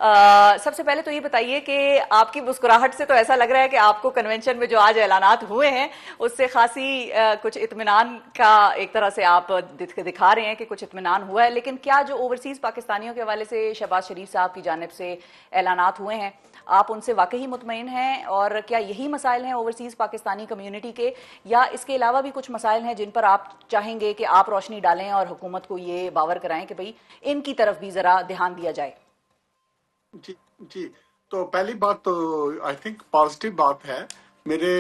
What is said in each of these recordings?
سب سے پہلے تو یہ بتائیے کہ آپ کی مسکراہٹ سے تو ایسا لگ رہا ہے کہ آپ کو کنونشن میں جو آج اعلانات ہوئے ہیں اس سے خاصی کچھ اطمینان کا ایک طرح سے آپ دکھا رہے ہیں کہ کچھ اطمینان ہوا ہے، لیکن کیا جو اوورسیز پاکستانیوں کے حوالے سے شہباز شریف صاحب کی جانب سے اعلانات ہوئے ہیں آپ ان سے واقعی مطمئن ہیں؟ اور کیا یہی مسائل ہیں اوورسیز پاکستانی کمیونٹی کے، یا اس کے علاوہ بھی کچھ مسائل ہیں جن پر آپ چاہیں گے کہ آپ روشنی ڈالیں اور حکومت کو یہ باور کرائیں کہ بھئی ان کی طرف بھی ذرا دھیان دیا جائے؟ جی جی، تو پہلی بات تو آئی تھنک پازیٹیو بات ہے میرے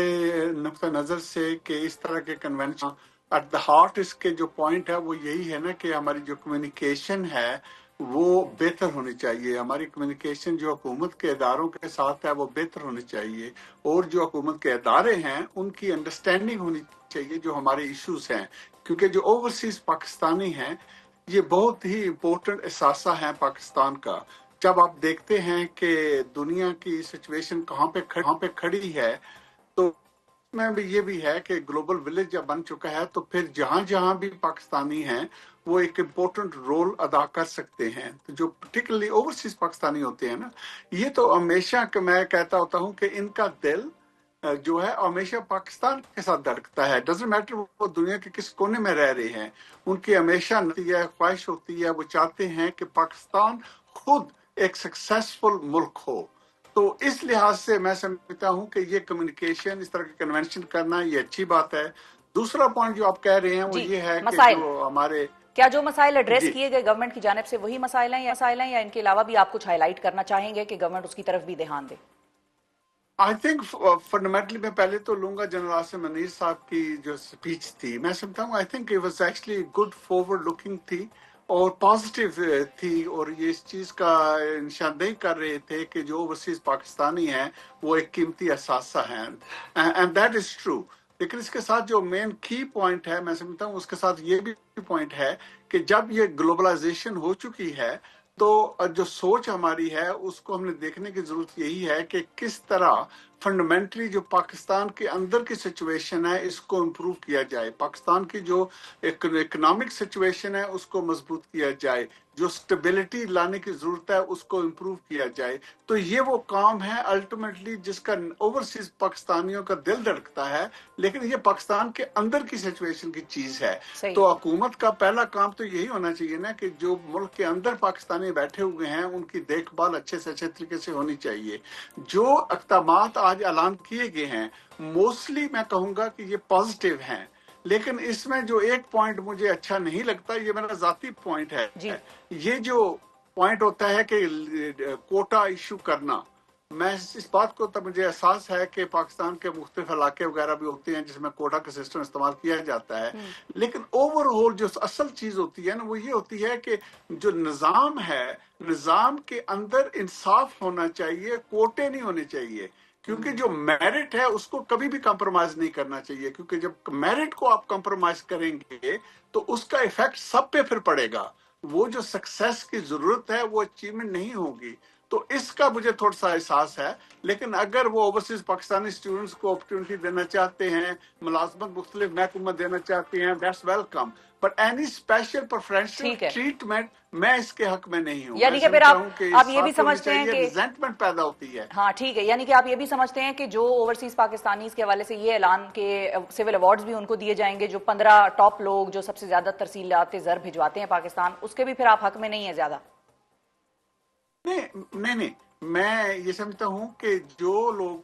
نقطہ نظر سے کہ اس طرح کے کنونشن ایٹ دا ہارٹ اس کے جو پوائنٹ ہے وہ یہی ہے نا کہ ہماری جو کمیونیکیشن ہے وہ بہتر ہونی چاہیے. ہماری کمیونیکیشن جو حکومت کے اداروں کے ساتھ ہے وہ بہتر ہونی چاہیے، اور جو حکومت کے ادارے ہیں ان کی انڈرسٹینڈنگ ہونی چاہیے جو ہمارے ایشوز ہیں، کیونکہ جو اوورسیز پاکستانی ہیں یہ بہت ہی امپورٹنٹ اثاثہ ہیں پاکستان کا. جب آپ دیکھتے ہیں کہ دنیا کی سچویشن کہاں پہ کھڑی ہے، تو میں بھی یہ بھی ہے کہ گلوبل ولیج جب بن چکا ہے تو پھر جہاں جہاں بھی پاکستانی ہیں وہ ایک امپورٹنٹ رول ادا کر سکتے ہیں. تو جو پرٹیکولرلی اوورسیز پاکستانی ہوتے ہیں نا، یہ تو ہمیشہ کہ میں کہتا ہوتا ہوں کہ ان کا دل جو ہے ہمیشہ پاکستان کے ساتھ دھڑکتا ہے. ڈزنٹ میٹر وہ دنیا کے کس کونے میں رہ رہے ہیں، ان کی ہمیشہ خواہش ہوتی ہے، وہ چاہتے ہیں کہ پاکستان خود ایک سکسیسفل ملک ہو. تو اس لحاظ سے میں سمجھتا ہوں کہ یہ کمیونیکیشن اس طرح کے کنونشن کرنا یہ اچھی بات ہے. دوسرا پوائنٹ جو آپ کہہ رہے ہیں وہ جی، یہ ہے کہ مسائل جو ہمارے کیا جو مسائل ایڈریس جی کیے گئے گورنمنٹ کی جانب سے وہی مسائل ہیں یا ان کے علاوہ بھی آپ کچھ ہائی لائٹ کرنا چاہیں گے کہ گورنمنٹ اس کی طرف بھی دھیان دے؟ آئی تھنک فنڈامنٹلی میں پہلے تو لوں گا جنرل آصم منیر صاحب کی جو اسپیچ تھی، میں سمجھتا ہوں I think it was actually good forward looking تھی اور پازیٹیو تھی، اور یہ اس چیز کا نشاندہی کر رہے تھے کہ جو اوورسیز پاکستانی ہیں وہ ایک قیمتی اثاثہ ہیں، اینڈ دیٹ از ٹرو. لیکن اس کے ساتھ جو مین کی پوائنٹ ہے میں سمجھتا ہوں اس کے ساتھ یہ بھی پوائنٹ ہے کہ جب یہ گلوبلائزیشن ہو چکی ہے تو جو سوچ ہماری ہے اس کو ہم نے دیکھنے کی ضرورت یہی ہے کہ کس طرح فنڈامنٹلی جو پاکستان کے اندر کی سچویشن ہے اس کو امپروو کیا جائے، پاکستان کی جو اکنامک سچویشن ہے اس کو مضبوط کیا جائے، جو سٹیبلٹی لانے کی ضرورت ہے اس کو امپروو کیا جائے. تو یہ وہ کام ہے الٹیمیٹلی جس کا اوورسیز پاکستانیوں کا دل دھڑکتا ہے، لیکن یہ پاکستان کے اندر کی سچویشن کی چیز ہے. صحیح. تو حکومت کا پہلا کام تو یہی ہونا چاہیے نا کہ جو ملک کے اندر پاکستانی بیٹھے ہوئے ہیں ان کی دیکھ بھال اچھے سے اچھے طریقے سے ہونی چاہیے. جو اقدامات آج اعلان کیے گئے ہیں موسٹلی میں کہوں گا کہ یہ پازیٹیو ہیں، لیکن اس میں جو ایک پوائنٹ مجھے اچھا نہیں لگتا، یہ میرا ذاتی پوائنٹ ہے، جی یہ جو پوائنٹ ہوتا ہے کہ کوٹا ایشو کرنا. میں اس بات کو تب مجھے احساس ہے کہ پاکستان کے مختلف علاقے وغیرہ بھی ہوتے ہیں جس میں کوٹا کا سسٹم استعمال کیا جاتا ہے، لیکن اوور آل جو اصل چیز ہوتی ہے نا وہ یہ ہوتی ہے کہ جو نظام ہے، نظام کے اندر انصاف ہونا چاہیے، کوٹے نہیں ہونے چاہیے. کیونکہ جو میرٹ ہے اس کو کبھی بھی کمپرومائز نہیں کرنا چاہیے، کیونکہ جب میرٹ کو آپ کمپرومائز کریں گے تو اس کا ایفیکٹ سب پہ پھر پڑے گا، وہ جو سکسیس کی ضرورت ہے وہ اچیومنٹ نہیں ہوگی. تو اس کا مجھے تھوڑا سا احساس ہے. لیکن اگر وہ اوورسیز پاکستانی اسٹوڈنٹس کو اپرچونٹی دینا چاہتے ہیں، ملازمت مختلف محکمہ دینا چاہتے ہیں، that's welcome, but any special preferential ٹھیک ہے، ٹریٹمنٹ میں اس کے حق میں نہیں ہوں. میں یعنی کہ پھر سمجھتا ہوں کہ آپ یہ بھی ساتھ ہونی سمجھتے ہیں چاہیے، کہ ریزنٹمنٹ پیدا ہوتی ہے. ہاں ٹھیک ہے، یعنی کہ آپ یہ بھی سمجھتے ہیں کہ جو اوورسیز پاکستانیز کے حوالے سے یہ اعلان کے سول ایوارڈز بھی ان کو دیے جائیں گے، جو 15 ٹاپ لوگ جو سب سے زیادہ ترسیلات زر بھجواتے ہیں پاکستان، اس کے بھی پھر آپ حق میں نہیں ہیں زیادہ؟ نہیں، میں یہ سمجھتا ہوں کہ جو لوگ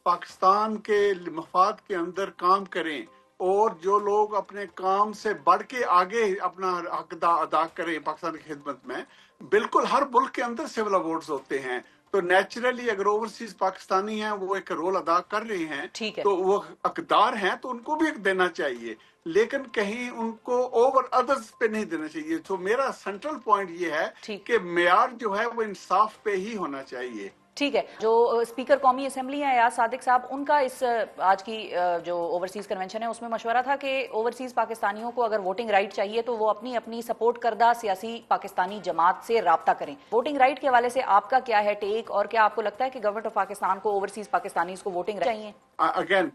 پاکستان کے مفاد کے اندر کام کریں اور جو لوگ اپنے کام سے بڑھ کے آگے اپنا حق ادا کریں پاکستان کی خدمت میں، بالکل ہر ملک کے اندر سول ایوارڈز ہوتے ہیں. تو نیچرلی اگر اوورسیز پاکستانی ہیں وہ ایک رول ادا کر رہے ہیں ٹھیک ہے، تو وہ حقدار ہیں تو ان کو بھی ایک دینا چاہیے، لیکن کہیں ان کو اوور ادرز پہ نہیں دینا چاہیے. تو میرا سینٹرل پوائنٹ یہ ہے ٹھیک کہ معیار جو ہے وہ انصاف پہ ہی ہونا چاہیے. ٹھیک ہے. جو اسپیکر قومی اسمبلی ہیں ایاز صادق صاحب، ان کا اس آج کی جو اوورسیز کنونشن ہے اس میں مشورہ تھا کہ اوورسیز پاکستانیوں کو اگر ووٹنگ رائٹ چاہیے تو وہ اپنی اپنی سپورٹ کردہ سیاسی پاکستانی جماعت سے رابطہ کریں. ووٹنگ رائٹ کے حوالے سے آپ کا کیا ہے ٹیک، اور کیا آپ کو لگتا ہے کہ گورنمنٹ آف پاکستان کو اوورسیز پاکستانیز کو ووٹنگ رائٹ چاہیے؟ اگین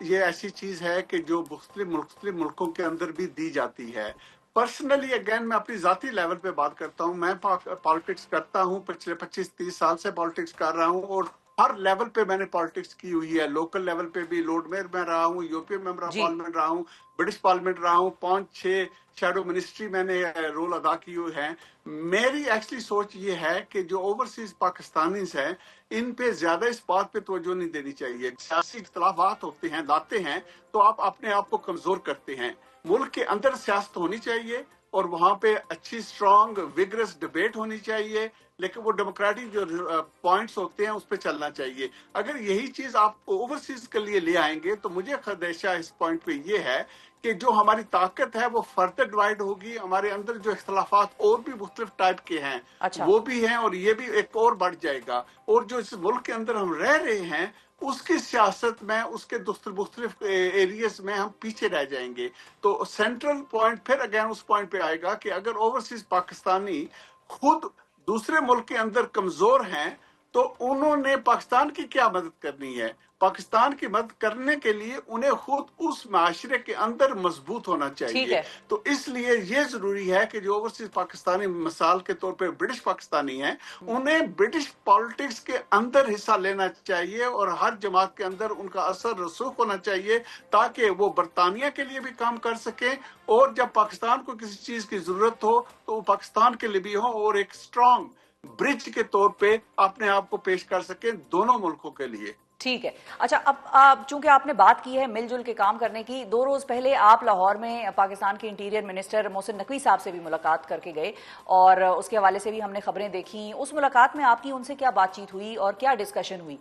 یہ ایسی چیز ہے کہ جو مختلف ملکوں کے اندر بھی دی جاتی ہے. पर्सनली अगेन मैं अपनी जाती लेवल पे बात करता हूँ, मैं पॉलिटिक्स करता हूँ, पिछले 25-30 साल से पॉलिटिक्स कर रहा हूँ और हर लेवल पे मैंने पॉलिटिक्स की हुई है। लोकल लेवल पे भी लॉर्ड मेयर में रहा हूँ, यूरोपियन मेंबर ऑफ जी। पार्लियामेंट रहा हूँ, ब्रिटिश पार्लियामेंट रहा हूँ, 5-6 शैडो मिनिस्ट्री मैंने रोल अदा की हुई है। मेरी एक्चुअली सोच ये है कि जो ओवरसीज पाकिस्तानीज हैं इन पे ज्यादा इस बात पे तवज्जो नहीं देनी चाहिए। सियासी इख्तलाफात होते हैं, लाते हैं तो आप अपने आप को कमजोर करते हैं। मुल्क के अंदर सियासत होनी चाहिए और वहां पे अच्छी स्ट्रांग विगरस डिबेट होनी चाहिए, लेकिन वो डेमोक्रेटिक जो पॉइंट्स होते हैं उस पर चलना चाहिए। अगर यही चीज आप ओवरसीज के लिए ले आएंगे तो मुझे खदशा इस पॉइंट पे ये है कि जो हमारी ताकत है वो फर्दर डिवाइड होगी। हमारे अंदर जो इख्तलाफात और भी मुख्तलिफ टाइप के हैं अच्छा। वो भी हैं और ये भी एक और बढ़ जाएगा। और जो इस मुल्क के अंदर हम रह रहे हैं उसकी सियासत में, उसके मुख्तलिफ एरियाज में हम पीछे रह जाएंगे। तो सेंट्रल पॉइंट फिर अगेन उस पॉइंट पे आएगा कि अगर ओवरसीज पाकिस्तानी खुद दूसरे मुल्क के अंदर कमजोर हैं तो उन्होंने पाकिस्तान की क्या मदद करनी है? पाकिस्तान की मदद करने के लिए उन्हें खुद उस माशरे के अंदर मजबूत होना ठीक चाहिए। है। तो इसलिए ये जरूरी है कि जो ओवरसीज पाकिस्तानी मिसाल के तौर पे ब्रिटिश पाकिस्तानी हैं उन्हें ब्रिटिश पॉलिटिक्स के अंदर हिस्सा लेना चाहिए और हर जमात के अंदर उनका असर रसूख होना चाहिए ताकि वो बरतानिया के लिए भी काम कर सके और जब पाकिस्तान को किसी चीज की जरूरत हो तो वो पाकिस्तान के लिए भी हो और एक स्ट्रांग ब्रिज के तौर पे अपने आप को पेश कर सके दोनों मुल्कों के लिए। ठीक है। अच्छा, अब चूंकि आपने बात की है मिलजुल के काम करने की, 2 रोज पहले आप लाहौर में पाकिस्तान के इंटीरियर मिनिस्टर मोहसिन नकवी साहब से भी मुलाकात करके गए और उसके हवाले से भी हमने खबरें देखी। उस मुलाकात में आपकी उनसे क्या बातचीत हुई और क्या डिस्कशन हुई?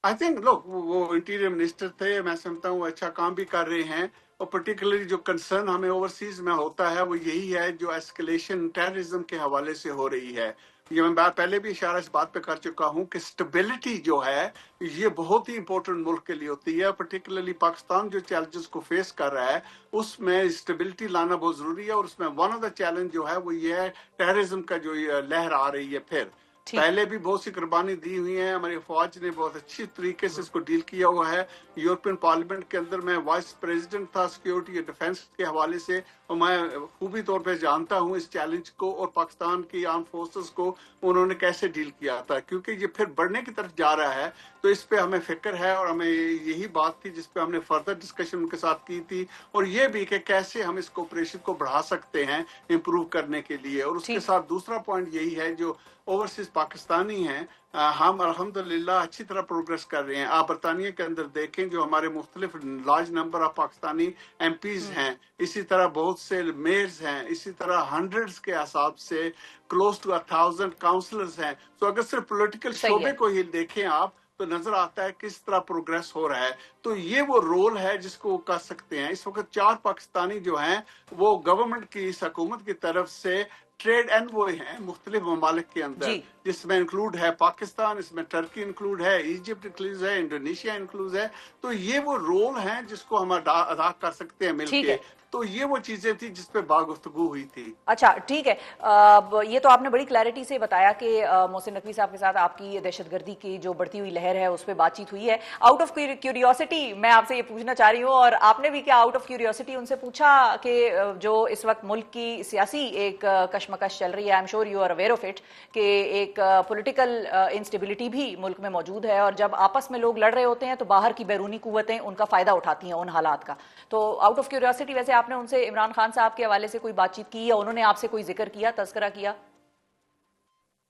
आई थिंक लोग वो इंटीरियर मिनिस्टर थे, मैं समझता हूँ अच्छा काम भी कर रहे हैं और पर्टिकुलरली जो कंसर्न हमें ओवरसीज में होता है वो यही है जो एस्केलेशन टेररिज्म के हवाले से हो रही है। ये मैं बात पहले भी इशारा इस बात पे कर चुका हूँ कि स्टेबिलिटी जो है ये बहुत ही इंपॉर्टेंट मुल्क के लिए होती है। पर्टिकुलरली पाकिस्तान जो चैलेंजेस को फेस कर रहा है उसमें स्टेबिलिटी लाना बहुत जरूरी है और उसमें वन ऑफ द चैलेंज जो है वो ये है टेररिज्म का जो लहर आ रही है। फिर पहले भी बहुत सी कुर्बानी दी हुई है, हमारी फौज ने बहुत अच्छी तरीके से इसको डील किया हुआ है। यूरोपियन पार्लियामेंट के अंदर मैं वाइस प्रेसिडेंट था सिक्योरिटी या डिफेंस के हवाले से और मैं खूबी तौर पे जानता हूँ इस चैलेंज को और पाकिस्तान की आर्म फोर्सेस को उन्होंने कैसे डील किया था, क्योंकि ये फिर बढ़ने की तरफ जा रहा है। तो इस पे हमें फिक्र है और हमें यही बात थी जिसपे हमने फर्दर डिस्कशन उनके साथ की थी और ये भी कि कैसे हम इस कोऑपरेशन को बढ़ा सकते हैं इम्प्रूव करने के लिए। और उसके साथ दूसरा पॉइंट यही है जो ओवरसीज पाकिस्तानी हैं, हम अल्हम्दुलिल्लाह अच्छी तरह प्रोग्रेस कर रहे हैं। आप बरतानिया के अंदर देखें जो हमारे मुख्तलिफ large number of Pakistani MPs हैं, इसी तरह बहुत से मेयर्स हैं, इसी तरह हंड्रेड्स के हिसाब से क्लोज टू 1000 काउंसलर्स हैं। तो अगर सिर्फ पॉलिटिकल शोबे को ही देखें आप तो नजर आता है किस तरह प्रोग्रेस हो रहा है। तो ये वो रोल है जिसको वो कर सकते हैं। इस वक्त 4 पाकिस्तानी जो हैं वो गवर्नमेंट की इस हुकूमत की तरफ से ट्रेड एनवॉय हैं मुख्तलिफ ममालिक के अंदर, जिसमें इंक्लूड है पाकिस्तान, इसमें टर्की इंक्लूड है, इजिप्ट इंक्लूड है, इंडोनेशिया इंक्लूड है। तो ये वो रोल हैं जिसको हम अदा कर सकते हैं मिलके। तो ये वो चीजें थी जिसपे बात-गुफ्तगू हुई थी। अच्छा, ठीक है। ये तो आपने बड़ी क्लैरिटी से बताया कि मोहसिन नकवी साहब के साथ आपकी दहशतगर्दी की जो बढ़ती हुई लहर है उस पर बातचीत हुई है। आउट ऑफ क्यूरियोसिटी मैं आपसे ये पूछना चाह रही हूँ और आपने भी क्या आउट ऑफ क्यूरियोसिटी उनसे पूछा कि जो इस वक्त मुल्क की सियासी एक कशमकश चल रही है, I am sure you are aware of it, कि एक पॉलिटिकल इंस्टेबिलिटी भी मुल्क में मौजूद है और जब आपस में लोग लड़ रहे होते हैं तो बाहर की बैरूनी कुव्वतें उनका फायदा उठाती हैं उन हालात का। तो आउट ऑफ क्यूरियोसिटी वैसे आपने उनसे इमरान खान साहब के हवाले से कोई बातचीत की या उन्होंने आपसे कोई जिक्र किया, तज़किरा किया?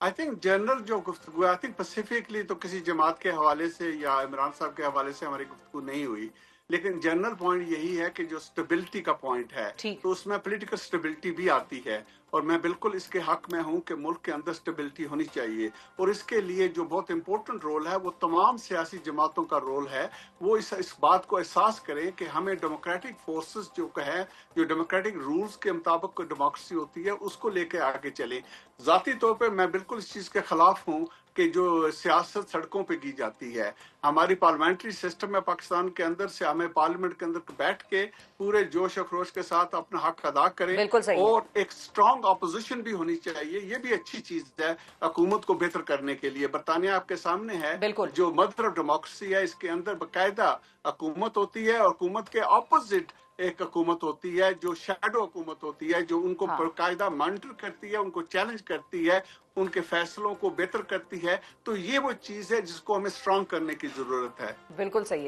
आई थिंक जनरल जो गुफ्तगू, आई थिंक स्पेसिफिकली तो किसी जमात के हवाले से या इमरान साहब के हवाले से हमारी गुफ्तगू नहीं हुई, लेकिन जनरल पॉइंट यही है कि जो स्टेबिलिटी का पॉइंट है तो उसमें पॉलिटिकल स्टेबिलिटी भी आती है और मैं बिल्कुल इसके हक में हूं कि मुल्क के अंदर स्टेबिलिटी होनी चाहिए। और इसके लिए जो बहुत इंपॉर्टेंट रोल है वो तमाम सियासी जमातों का रोल है, वो इस बात को एहसास करें कि हमें डेमोक्रेटिक फोर्सेस जो है, जो डेमोक्रेटिक रूल्स के मुताबिक डेमोक्रेसी होती है उसको लेके आगे चले। जाती तौर पर मैं बिल्कुल इस चीज के खिलाफ हूँ कि जो सियासत सड़कों पे की जाती है। हमारी पार्लियामेंट्री सिस्टम में पाकिस्तान के अंदर से हमें पार्लियामेंट के अंदर बैठ के पूरे जोश और खरोश के साथ अपना हक अदा करें और एक स्ट्रांग स्ट्रांग अपोजिशन भी होनी चाहिए, ये भी अच्छी चीज है हुकूमत को बेहतर करने के लिए। बरतानिया आपके सामने है, बिल्कुल। जो मदर ऑफ डेमोक्रेसी है, इसके अंदर बाकायदा हुकूमत होती है, और हुकूमत के ऑपोजिट एक हुकूमत होती है जो शैडो हुकूमत होती है, जो उनको हाँ, बाकायदा मॉनिटर करती है, उनको चैलेंज करती है, उनके फैसलों को बेहतर करती है। तो ये वो चीज है जिसको हमें स्ट्रांग करने की जरूरत है। बिल्कुल सही है।